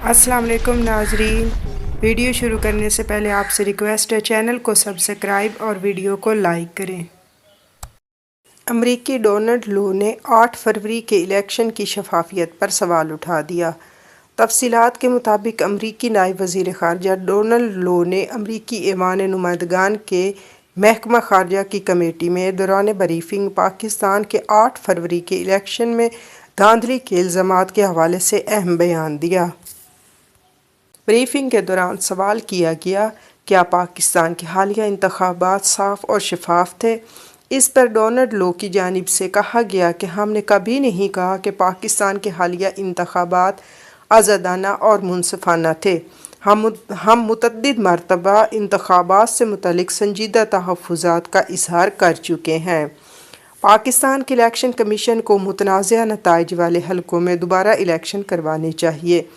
अस्सलाम वालेकुम नाजरीन। वीडियो शुरू करने से पहले आपसे रिक्वेस्ट है, चैनल को सब्सक्राइब और वीडियो को लाइक करें। अमरीकी डोनाल्ड लो ने 8 फरवरी के इलेक्शन की शफाफियत पर सवाल उठा दिया। तफसीलात के मुताबिक अमरीकी नायब वज़ीर ख़ारजा डोनाल्ड लो ने अमरीकी ऐवान नुमाइंदगान के महकमा ख़ारजा की कमेटी में दौरान ब्रीफिंग पाकिस्तान के 8 फरवरी के इलेक्शन में धांधली के इल्ज़ामात के हवाले से अहम बयान दिया। ब्रीफिंग के दौरान सवाल किया गया, क्या पाकिस्तान के हालिया इंतखाबात साफ़ और शफाफ थे? इस पर डोनाल्ड लो की जानिब से कहा गया कि हमने कभी नहीं कहा कि पाकिस्तान के हालिया इंतखाबात आज़ादाना और मुनसिफाना थे। हम मुतअद्दिद मरतबा इंतखाबात से मुतल्लिक़ संजीदा तहफ़्फ़ुज़ात का इज़हार कर चुके हैं। पाकिस्तान के इलेक्शन कमीशन को मुतनाज़ा नताइज वाले हलकों में दोबारा इलेक्शन करवाने चाहिए।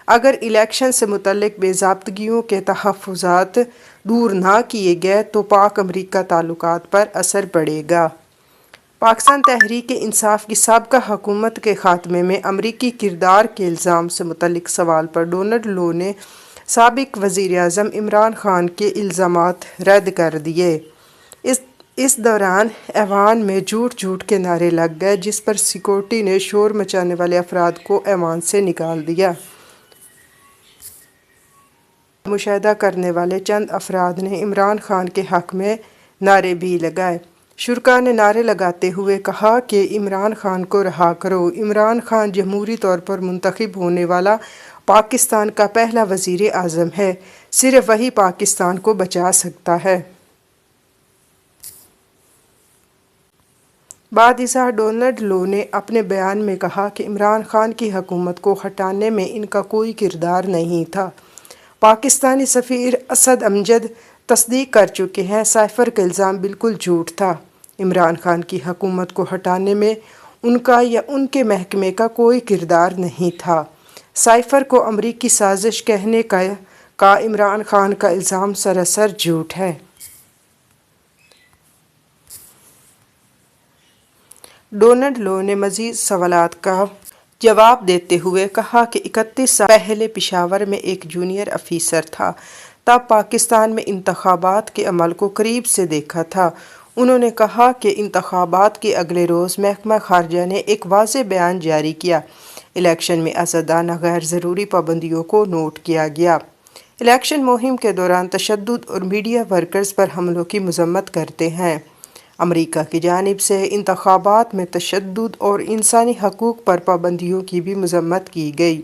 अगर इलेक्शन से मुतल्लिक़ बेज़ाब्तगियों के तहफ़्फ़ुज़ात दूर ना किए गए तो पाक अमरीका ताल्लुकात पर असर पड़ेगा। पाकिस्तान तहरीक इंसाफ की साबका हुकूमत के ख़ात्मे में अमरीकी किरदार के इल्ज़ाम से मुतल्लिक़ सवाल पर डोनाल्ड लो ने साबिक़ वज़ीर आज़म इमरान ख़ान के इल्ज़ामात रद्द कर दिए। इस दौरान ऐवान में झूठ के नारे लग गए, जिस पर सिक्योरिटी ने शोर मचाने वाले अफराद को ऐवान से निकाल दिया। मुशाहिदा करने वाले चंद अफराद ने इमरान ख़ान के हक़ में नारे भी लगाए। शुरका ने नारे लगाते हुए कहा कि इमरान ख़ान को रहा करो। इमरान ख़ान जमहूरी तौर पर मुंतखब होने वाला पाकिस्तान का पहला वज़ीर आज़म है। सिर्फ वही पाकिस्तान को बचा सकता है। बादशाह डोनाल्ड लो ने अपने बयान में कहा कि इमरान ख़ान की हुकूमत को हटाने में इनका कोई किरदार नहीं था। पाकिस्तानी सफ़ीर असद अमजद तस्दीक कर चुके हैं, साइफ़र का इल्ज़ाम बिल्कुल झूठ था। इमरान ख़ान की हुकूमत को हटाने में उनका या उनके महकमे का कोई किरदार नहीं था। साइफ़र को अमरीकी साजिश कहने का इमरान ख़ान का इल्ज़ाम सरासर झूठ है। डोनाल्ड लो ने मज़ीद सवालात का जवाब देते हुए कहा कि 31 साल पहले पेशावर में एक जूनियर अफीसर था, तब पाकिस्तान में इंतखाबात के अमल को करीब से देखा था। उन्होंने कहा कि इंतखाबात के अगले रोज़ महकमा ख़ारजा ने एक वाज़ेह बयान जारी किया। इलेक्शन में आज़ादाना गैर ज़रूरी पाबंदियों को नोट किया गया। इलेक्शन मुहिम के दौरान तशद्दुद और मीडिया वर्कर्स पर हमलों की मज़म्मत करते हैं। अमरीका की जानिब से इंतखाबात में तशद्दुद और इंसानी हकूक़ पर पाबंदियों की भी मज़म्मत की गई।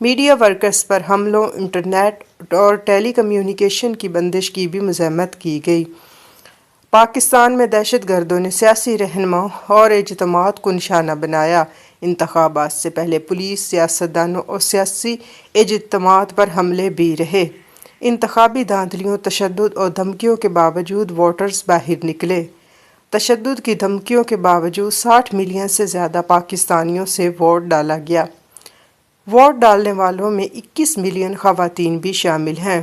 मीडिया वर्कर्स पर हमलों, इंटरनेट और टेली कम्युनिकेशन की बंदिश की भी मज़म्मत की गई। पाकिस्तान में दहशत गर्दों ने सियासी रहनुमाओं और इज्तिमात को निशाना बनाया। इंतखाबात से पहले पुलिस, सियासतदानों और सियासी इज्तिमात पर हमले भी रहे। इंतखाबी धांधलियों, तशद्दुद और धमकियों के बावजूद वोटर्स बाहर निकले। तशद्दुद की धमकियों के बावजूद 60 मिलियन से ज़्यादा पाकिस्तानियों से वोट डाला गया। वोट डालने वालों में 21 मिलियन ख़वातीन भी शामिल हैं।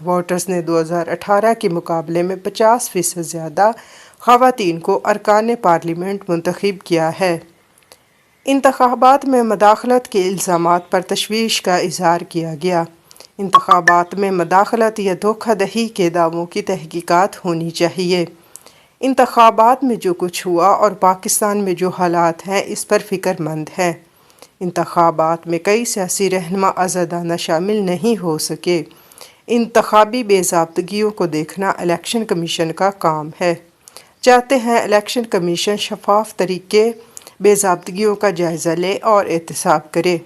वोटर्स ने 2018 के मुकाबले में 50% ज़्यादा ख़वातीन को अरकान पार्लियामेंट मुंतखब किया है। इंतखाबात में मदाखलत के इल्ज़ामात पर तशवीश का इज़हार किया गया। इंतखाबात में मदाखलत या धोखाधड़ी के दावों की तहकीकात होनी चाहिए। इंतखाबात में जो कुछ हुआ और पाकिस्तान में जो हालात हैं, इस पर फ़िक्रमंद हैं। इंतखाबात में कई सियासी रहनुमा आज़ादाना शामिल नहीं हो सके। इंतखाबी बेज़ाब्तगियों को देखना इलेक्शन कमीशन का काम है। चाहते हैं इलेक्शन कमीशन शफाफ तरीके बेज़ाब्तगियों का जायज़ा ले और एहतसाब करे।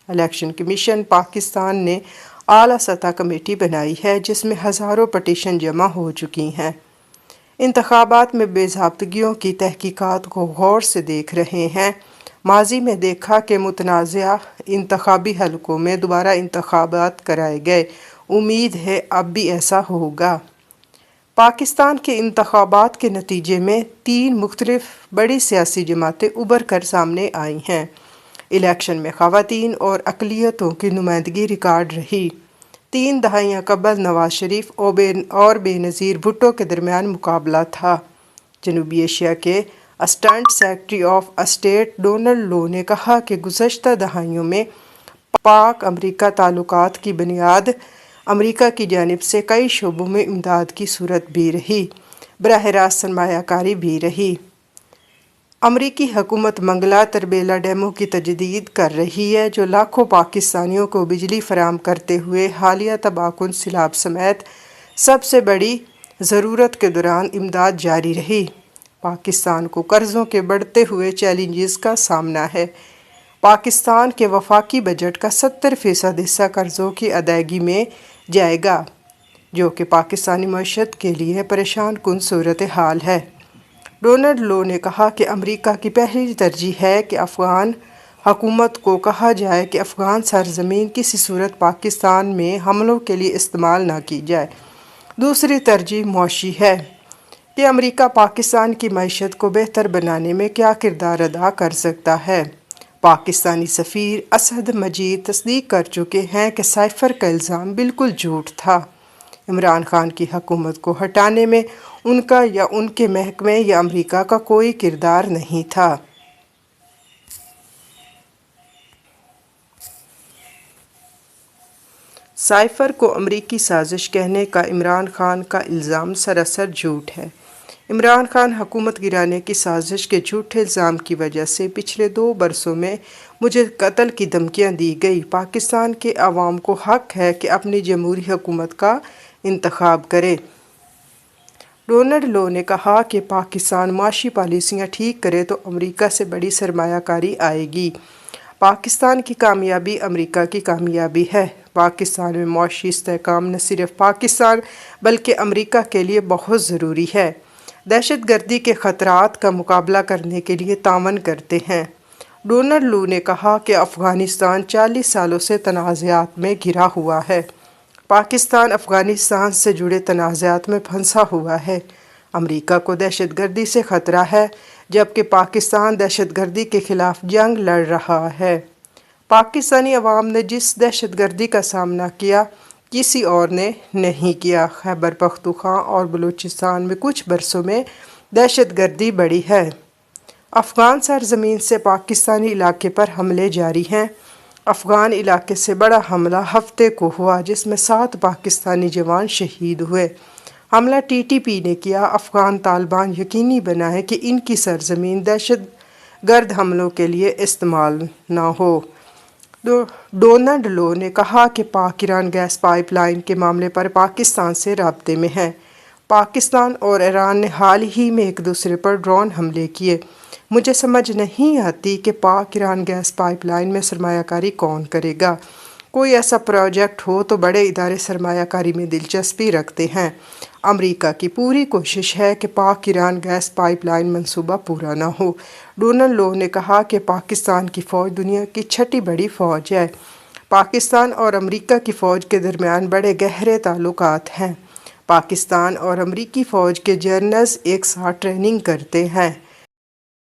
इलेक्शन कमीशन पाकिस्तान ने आला सतह कमेटी बनाई है, जिसमें हज़ारों पटिशन जमा हो चुकी हैं। इंतखाबात में बेज़ाब्तगियों की तहकीकात को गौर से देख रहे हैं। माजी में देखा कि मुतनाज़ा इंतखाबी हलकों में दोबारा इंतखाबात कराए गए। उम्मीद है अब भी ऐसा होगा। पाकिस्तान के इंतखाबात के नतीजे में 3 मुख्तलिफ बड़ी सियासी जमातें उभर कर सामने आई हैं। इलेक्शन में ख़वातीन और अक़लियतों की नुमाइंदगी रिकॉर्ड रही। 3 दहाइयाँ कबल नवाज शरीफ और बेनज़ीर भुट्टो के दरमियान मुकाबला था। जनूबी एशिया के assistant secretary of state Donald Lu ने कहा कि गुज़श्ता दहाइयों में पाक अमेरिका ताल्लुकात की बुनियाद अमेरिका की जानिब से कई शोबों में इमदाद की सूरत भी रही, बराह रास्त सरमायाकारी भी रही। अमरीकी हुकूमत मंगला तरबेला डैमों की तजदीद कर रही है, जो लाखों पाकिस्तानियों को बिजली फराहम करते हुए हालिया तबाहकुन सैलाब समेत सबसे बड़ी ज़रूरत के दौरान इमदाद जारी रही। पाकिस्तान को कर्ज़ों के बढ़ते हुए चैलेंजेस का सामना है। पाकिस्तान के वफाकी बजट का 70% हिस्सा कर्ज़ों की अदायगी में जाएगा, जो कि पाकिस्तानी मईशत के लिए परेशान कुन सूरत हाल है। डोनाल्ड लो ने कहा कि अमेरिका की पहली तरजीह है कि अफ़गान हुकूमत को कहा जाए कि अफ़गान सरजमीन किसी सूरत पाकिस्तान में हमलों के लिए इस्तेमाल न की जाए। दूसरी तरजीह मुआशी है कि अमेरिका पाकिस्तान की मईशत को बेहतर बनाने में क्या किरदार अदा कर सकता है। पाकिस्तानी सफ़ीर असद मजीद तस्दीक कर चुके हैं कि साइफ़र का इल्ज़ाम बिल्कुल झूठ था। इमरान खान की हुकूमत को हटाने में उनका या उनके महकमे या अमेरिका का कोई किरदार नहीं था। साइफ़र को अमरीकी साजिश कहने का इमरान खान का इल्ज़ाम सरासर झूठ है। इमरान खान हुकूमत गिराने की साजिश के झूठे इल्ज़ाम की वजह से पिछले 2 बरसों में मुझे कत्ल की धमकियाँ दी गई। पाकिस्तान के अवाम को हक़ है कि अपनी जमहूरी हुकूमत का इंतखाब करे। डोनाल्ड लो ने कहा कि पाकिस्तान माशी पॉलिसियाँ ठीक करे तो अमेरिका से बड़ी सरमायाकारी आएगी। पाकिस्तान की कामयाबी अमेरिका की कामयाबी है। पाकिस्तान में माशी इस्तेहकाम न सिर्फ पाकिस्तान बल्कि अमेरिका के लिए बहुत ज़रूरी है। दहशत गर्दी के ख़तरात का मुकाबला करने के लिए तावन करते हैं। डोनाल्ड लो ने कहा कि अफ़गानिस्तान 40 सालों से तनाज़ात में घिरा हुआ है। पाकिस्तान अफ़गानिस्तान से जुड़े तनाज़ात में फंसा हुआ है। अमेरिका को दहशत गर्दी से ख़तरा है, जबकि पाकिस्तान दहशत गर्दी के ख़िलाफ़ जंग लड़ रहा है। पाकिस्तानी अवाम ने जिस दहशत गर्दी का सामना किया, किसी और ने नहीं किया। खैबर पख्तूनख्वा और बलूचिस्तान में कुछ बरसों में दहशत गर्दी बढ़ी है। अफ़गान सरजमीन से पाकिस्तानी इलाके पर हमले जारी हैं। अफ़गान इलाके से बड़ा हमला हफ्ते को हुआ, जिसमें 7 पाकिस्तानी जवान शहीद हुए। हमला TTP ने किया। अफ़गान तालिबान यकीनी बनाए कि इनकी सरजमीन दहशत गर्द हमलों के लिए इस्तेमाल न हो। डोनाल्ड लो ने कहा कि पाक ईरान गैस पाइपलाइन के मामले पर पाकिस्तान से राब्ते में है। पाकिस्तान और ईरान ने हाल ही में एक दूसरे पर ड्रोन हमले किए। मुझे समझ नहीं आती कि पाक ईरान गैस पाइपलाइन में सरमायाकारी कौन करेगा। कोई ऐसा प्रोजेक्ट हो तो बड़े इदारे सरमायाकारी में दिलचस्पी रखते हैं। अमेरिका की पूरी कोशिश है कि पाक ईरान गैस पाइपलाइन मंसूबा पूरा ना हो। डोनाल्ड लो ने कहा कि पाकिस्तान की फ़ौज दुनिया की 6ठी बड़ी फ़ौज है। पाकिस्तान और अमेरिका की फ़ौज के दरमियान बड़े गहरे ताल्लुकात हैं। पाकिस्तान और अमेरिकी फ़ौज के जनरल्स एक साथ ट्रेनिंग करते हैं।